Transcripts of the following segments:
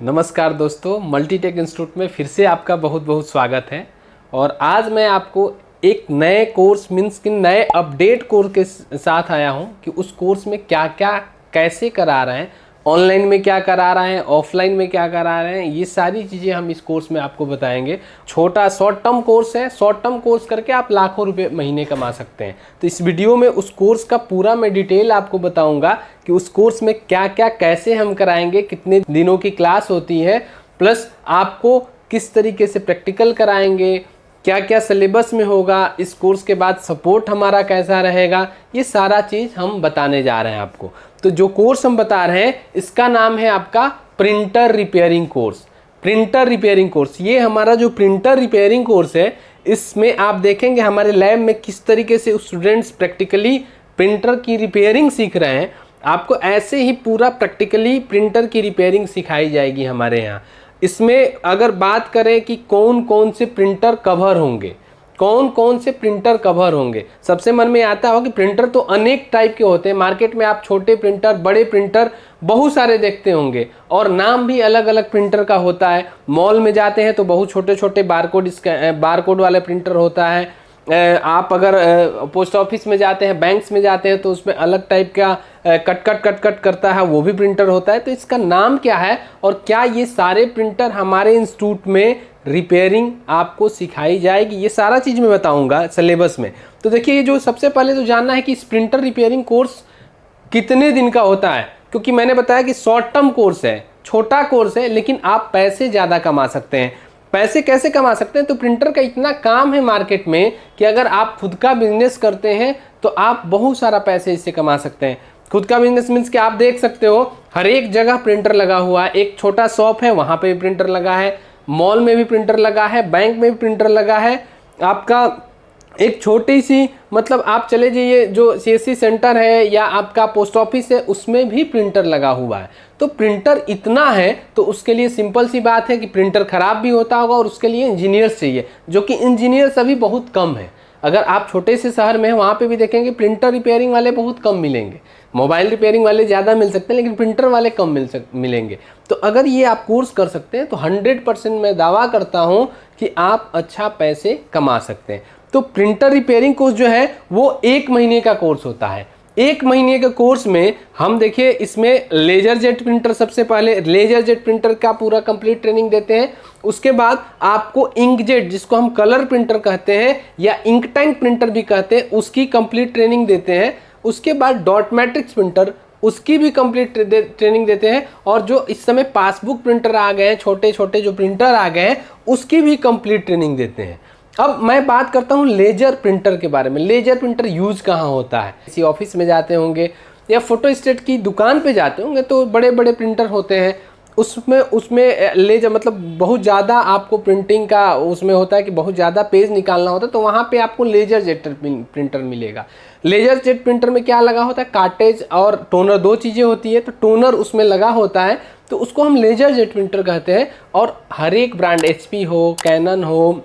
नमस्कार दोस्तों, Multitech institute में फिर से आपका बहुत बहुत स्वागत है। और आज मैं आपको एक नए कोर्स मीन्स कि नए अपडेट कोर्स के साथ आया हूं कि उस कोर्स में क्या क्या कैसे करा रहे हैं, ऑनलाइन में क्या करा रहे हैं, ऑफलाइन में क्या करा रहे हैं, ये सारी चीज़ें हम इस कोर्स में आपको बताएंगे। छोटा शॉर्ट टर्म कोर्स है, शॉर्ट टर्म कोर्स करके आप लाखों रुपए महीने कमा सकते हैं। तो इस वीडियो में उस कोर्स का पूरा मैं डिटेल आपको बताऊंगा कि उस कोर्स में क्या क्या कैसे हम कराएंगे, कितने दिनों की क्लास होती है, प्लस आपको किस तरीके से प्रैक्टिकल कराएंगे, क्या क्या सिलेबस में होगा, इस कोर्स के बाद सपोर्ट हमारा कैसा रहेगा, ये सारा चीज़ हम बताने जा रहे हैं आपको। तो जो कोर्स हम बता रहे हैं इसका नाम है आपका printer repairing course. Printer repairing course, ये हमारा जो प्रिंटर रिपेयरिंग कोर्स है, इसमें आप देखेंगे हमारे लैब में किस तरीके से स्टूडेंट्स प्रैक्टिकली प्रिंटर की रिपेयरिंग सीख रहे हैं। आपको ऐसे ही पूरा प्रैक्टिकली प्रिंटर की रिपेयरिंग सिखाई जाएगी हमारे यहाँ। इसमें अगर बात करें कि कौन कौन से प्रिंटर कवर होंगे, कौन कौन से प्रिंटर कवर होंगे, सबसे मन में आता हो कि प्रिंटर तो अनेक टाइप के होते हैं। मार्केट में आप छोटे प्रिंटर, बड़े प्रिंटर बहुत सारे देखते होंगे और नाम भी अलग अलग प्रिंटर का होता है। मॉल में जाते हैं तो बहुत छोटे छोटे बारकोड वाले प्रिंटर होता है। आप अगर पोस्ट ऑफिस में जाते हैं, बैंक्स में जाते हैं तो उसमें अलग टाइप का कट करता है, वो भी प्रिंटर होता है। तो इसका नाम क्या है और क्या ये सारे प्रिंटर हमारे इंस्टीट्यूट में रिपेयरिंग आपको सिखाई जाएगी, ये सारा चीज़ मैं बताऊंगा सिलेबस में। तो देखिए, ये जो सबसे पहले तो जानना है कि इस प्रिंटर रिपेयरिंग कोर्स कितने दिन का होता है, क्योंकि मैंने बताया कि शॉर्ट टर्म कोर्स है, छोटा कोर्स है, लेकिन आप पैसे ज़्यादा कमा सकते हैं। पैसे कैसे कमा सकते हैं? तो प्रिंटर का इतना काम है मार्केट में कि अगर आप खुद का बिजनेस करते हैं तो आप बहुत सारा पैसे इससे कमा सकते हैं। खुद का बिजनेस मीन्स कि आप देख सकते हो हर एक जगह प्रिंटर लगा हुआ है। एक छोटा शॉप है, वहाँ पे भी प्रिंटर लगा है, मॉल में भी प्रिंटर लगा है, बैंक में भी प्रिंटर लगा है। आपका एक छोटी सी मतलब आप चले जाइए जो सीएससी सेंटर है या आपका पोस्ट ऑफिस है, उसमें भी प्रिंटर लगा हुआ है। तो प्रिंटर इतना है तो उसके लिए सिंपल सी बात है कि प्रिंटर ख़राब भी होता होगा और उसके लिए इंजीनियर्स चाहिए, जो कि इंजीनियर्स अभी बहुत कम है। अगर आप छोटे से शहर में हैं वहाँ पे भी देखेंगे प्रिंटर रिपेयरिंग वाले बहुत कम मिलेंगे। मोबाइल रिपेयरिंग वाले ज़्यादा मिल सकते हैं लेकिन प्रिंटर वाले कम मिलेंगे। तो अगर ये आप कोर्स कर सकते हैं तो 100% मैं दावा करता हूँ कि आप अच्छा पैसे कमा सकते हैं। तो प्रिंटर रिपेयरिंग कोर्स जो है वो 1 महीने का कोर्स होता है। 1 महीने के कोर्स में हम देखिए इसमें लेजर जेट प्रिंटर, सबसे पहले लेजर जेट प्रिंटर का पूरा कंप्लीट ट्रेनिंग देते हैं। उसके बाद आपको इंकजेट, जिसको हम कलर प्रिंटर कहते हैं या इंक टैंक प्रिंटर भी कहते हैं, उसकी कंप्लीट ट्रेनिंग देते हैं। उसके बाद डॉट मैट्रिक्स प्रिंटर, उसकी भी कंप्लीट ट्रेनिंग देते हैं। और जो इस समय पासबुक प्रिंटर आ गए हैं, छोटे छोटे जो प्रिंटर आ गए हैं, उसकी भी कंप्लीट ट्रेनिंग देते हैं। अब मैं बात करता हूँ लेजर प्रिंटर के बारे में। लेजर प्रिंटर यूज कहाँ होता है? किसी ऑफिस में जाते होंगे या फोटोस्टेट की दुकान पे जाते होंगे तो बड़े बड़े प्रिंटर होते हैं, उसमें लेजर मतलब बहुत ज़्यादा आपको प्रिंटिंग का उसमें होता है कि बहुत ज़्यादा पेज निकालना होता है, तो वहाँ पे आपको लेजर जेट प्रिंटर मिलेगा। लेजर जेट प्रिंटर में क्या लगा होता है? कार्टेज और टोनर, दो चीज़ें होती है। तो टोनर उसमें लगा होता है तो उसको हम लेजर जेट प्रिंटर कहते हैं। और हर एक ब्रांड, HP हो, कैनन हो,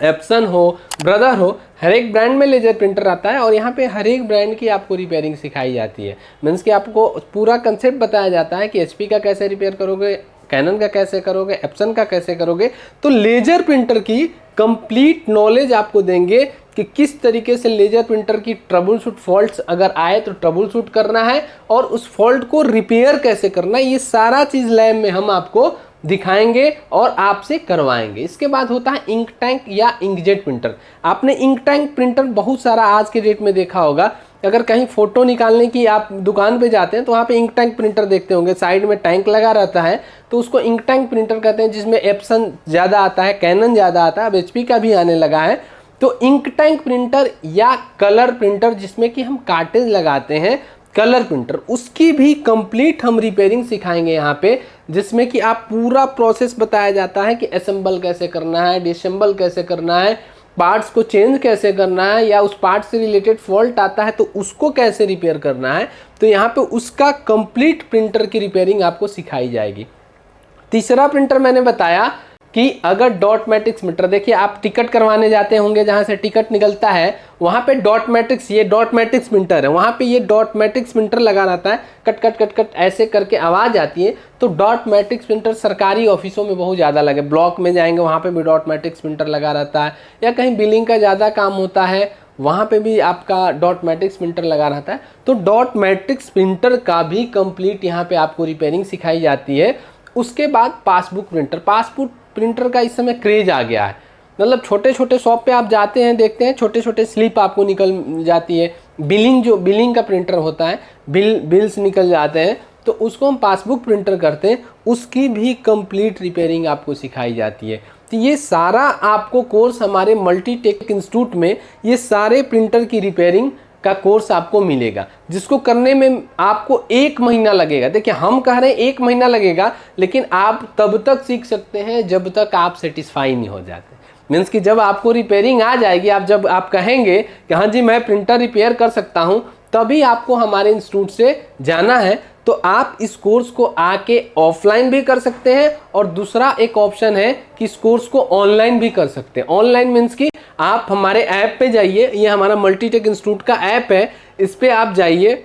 एप्सन हो, ब्रदर हो, हर एक ब्रांड में लेजर प्रिंटर आता है। और यहाँ पे हर एक ब्रांड की आपको रिपेयरिंग सिखाई जाती है। मीन्स कि आपको पूरा कंसेप्ट बताया जाता है कि HP का कैसे रिपेयर करोगे, कैनन का कैसे करोगे, एप्सन का कैसे करोगे। तो लेजर प्रिंटर की कंप्लीट नॉलेज आपको देंगे कि किस तरीके से लेजर प्रिंटर की ट्रबल शूट फॉल्ट्स अगर आए तो ट्रबल शूट करना है और उस फॉल्ट को रिपेयर कैसे करना है। ये सारा चीज़ लैब में हम आपको दिखाएंगे और आपसे करवाएंगे। इसके बाद होता है इंक टैंक या इंकजेट प्रिंटर। आपने इंक टैंक प्रिंटर बहुत सारा आज के डेट में देखा होगा। अगर कहीं फ़ोटो निकालने की आप दुकान पे जाते हैं तो वहाँ पे इंक टैंक प्रिंटर देखते होंगे, साइड में टैंक लगा रहता है, तो उसको इंक टैंक प्रिंटर कहते हैं, जिसमें एप्सन ज़्यादा आता है, कैनन ज़्यादा आता है, अब HP का भी आने लगा है। तो इंक टैंक प्रिंटर या कलर प्रिंटर, जिसमें कि हम कार्टेज लगाते हैं, कलर प्रिंटर, उसकी भी कंप्लीट हम रिपेयरिंग सिखाएंगे यहाँ पे, जिसमें कि आप पूरा प्रोसेस बताया जाता है कि असेंबल कैसे करना है, डिसेंबल कैसे करना है, पार्ट्स को चेंज कैसे करना है, या उस पार्ट से रिलेटेड फॉल्ट आता है तो उसको कैसे रिपेयर करना है। तो यहाँ पे उसका कंप्लीट प्रिंटर की रिपेयरिंग आपको सिखाई जाएगी। तीसरा प्रिंटर मैंने बताया कि अगर डॉट मैट्रिक्स मीटर, देखिए आप टिकट करवाने जाते होंगे, जहाँ से टिकट निकलता है वहाँ पे डॉट मैट्रिक्स, ये डॉट मैट्रिक्स मीटर है, वहाँ पे ये डॉट मैट्रिक्स मीटर लगा रहता है, कट कट कट कट ऐसे करके आवाज़ आती है। तो डॉट मैट्रिक्स मीटर सरकारी ऑफिसों में बहुत ज़्यादा लगे, ब्लॉक में जाएंगे वहाँ पे भी डॉट मैट्रिक्स मीटर लगा रहता है, या कहीं बिलिंग का ज़्यादा काम होता है वहाँ पे भी आपका डॉट मैट्रिक्स प्रिंटर लगा रहता है। तो डॉट मैट्रिक्स प्रिंटर का भी कंप्लीट यहाँ पे आपको रिपेयरिंग सिखाई जाती है। उसके बाद पासबुक प्रिंटर, पासबुक प्रिंटर का इस समय क्रेज आ गया है, मतलब छोटे छोटे शॉप पे आप जाते हैं देखते हैं छोटे छोटे स्लिप आपको निकल जाती है, बिलिंग, जो बिलिंग का प्रिंटर होता है, बिल्स निकल जाते हैं, तो उसको हम पासबुक प्रिंटर करते हैं, उसकी भी कंप्लीट रिपेयरिंग आपको सिखाई जाती है। तो ये सारा आपको कोर्स हमारे मल्टीटेक इंस्टीट्यूट में, ये सारे प्रिंटर की रिपेयरिंग का कोर्स आपको मिलेगा, जिसको करने में आपको 1 महीना लगेगा। देखिए हम कह रहे हैं 1 महीना लगेगा, लेकिन आप तब तक सीख सकते हैं जब तक आप सेटिस्फाई नहीं हो जाते। मीन्स कि जब आपको रिपेयरिंग आ जाएगी, जब आप कहेंगे कि हाँ जी मैं प्रिंटर रिपेयर कर सकता हूँ, तभी आपको हमारे इंस्टीट्यूट से जाना है। तो आप इस कोर्स को आके ऑफलाइन भी कर सकते हैं, और दूसरा एक ऑप्शन है कि इस कोर्स को ऑनलाइन भी कर सकते हैं। ऑनलाइन मीन्स कि आप हमारे ऐप पे जाइए, ये हमारा मल्टीटेक इंस्टीट्यूट का ऐप है, इस पे आप जाइए,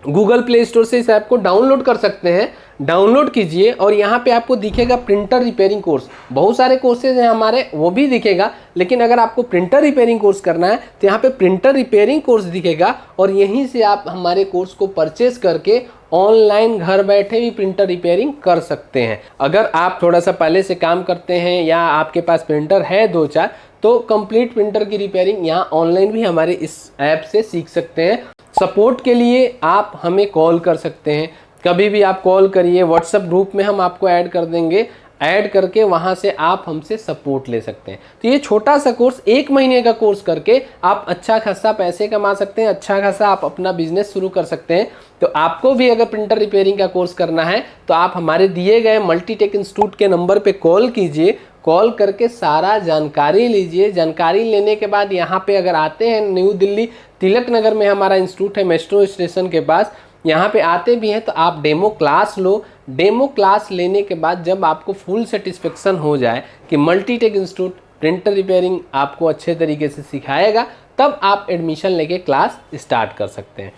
गूगल प्ले स्टोर से इस ऐप को डाउनलोड कर सकते हैं, डाउनलोड कीजिए, और यहाँ पे आपको दिखेगा प्रिंटर रिपेयरिंग कोर्स। बहुत सारे कोर्सेज हैं हमारे, वो भी दिखेगा, लेकिन अगर आपको प्रिंटर रिपेयरिंग कोर्स करना है तो यहाँ पे प्रिंटर रिपेयरिंग कोर्स दिखेगा, और यहीं से आप हमारे कोर्स को परचेज करके ऑनलाइन घर बैठे भी प्रिंटर रिपेयरिंग कर सकते हैं। अगर आप थोड़ा सा पहले से काम करते हैं या आपके पास प्रिंटर है 2-4, तो कंप्लीट प्रिंटर की रिपेयरिंग यहाँ ऑनलाइन भी हमारे इस ऐप से सीख सकते हैं। सपोर्ट के लिए आप हमें कॉल कर सकते हैं, कभी भी आप कॉल करिए, व्हाट्सएप ग्रुप में हम आपको ऐड कर देंगे, ऐड करके वहाँ से आप हमसे सपोर्ट ले सकते हैं। तो ये छोटा सा कोर्स 1 महीने का कोर्स करके आप अच्छा खासा पैसे कमा सकते हैं, अच्छा खासा आप अपना बिजनेस शुरू कर सकते हैं। तो आपको भी अगर प्रिंटर रिपेयरिंग का कोर्स करना है तो आप हमारे दिए गए मल्टीटेक इंस्टीट्यूट के नंबर पे कॉल कीजिए, कॉल करके सारा जानकारी लीजिए। जानकारी लेने के बाद यहाँ पे अगर आते हैं, न्यू दिल्ली तिलक नगर में हमारा इंस्टीट्यूट है, मेट्रो स्टेशन के पास, यहाँ पे आते भी हैं तो आप डेमो क्लास लो। डेमो क्लास लेने के बाद जब आपको फुल सेटिस्फेक्शन हो जाए कि मल्टीटेक इंस्टीट्यूट प्रिंटर रिपेयरिंग आपको अच्छे तरीके से सिखाएगा, तब आप एडमिशन लेके क्लास स्टार्ट कर सकते हैं।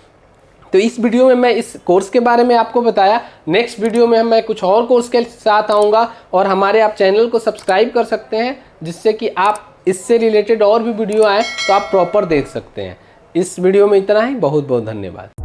तो इस वीडियो में मैं इस कोर्स के बारे में आपको बताया। नेक्स्ट वीडियो में मैं कुछ और कोर्स के साथ आऊँगा, और हमारे आप चैनल को सब्सक्राइब कर सकते हैं, जिससे कि आप इससे रिलेटेड और भी वीडियो आए तो आप प्रॉपर देख सकते हैं। इस वीडियो में इतना ही, बहुत बहुत धन्यवाद।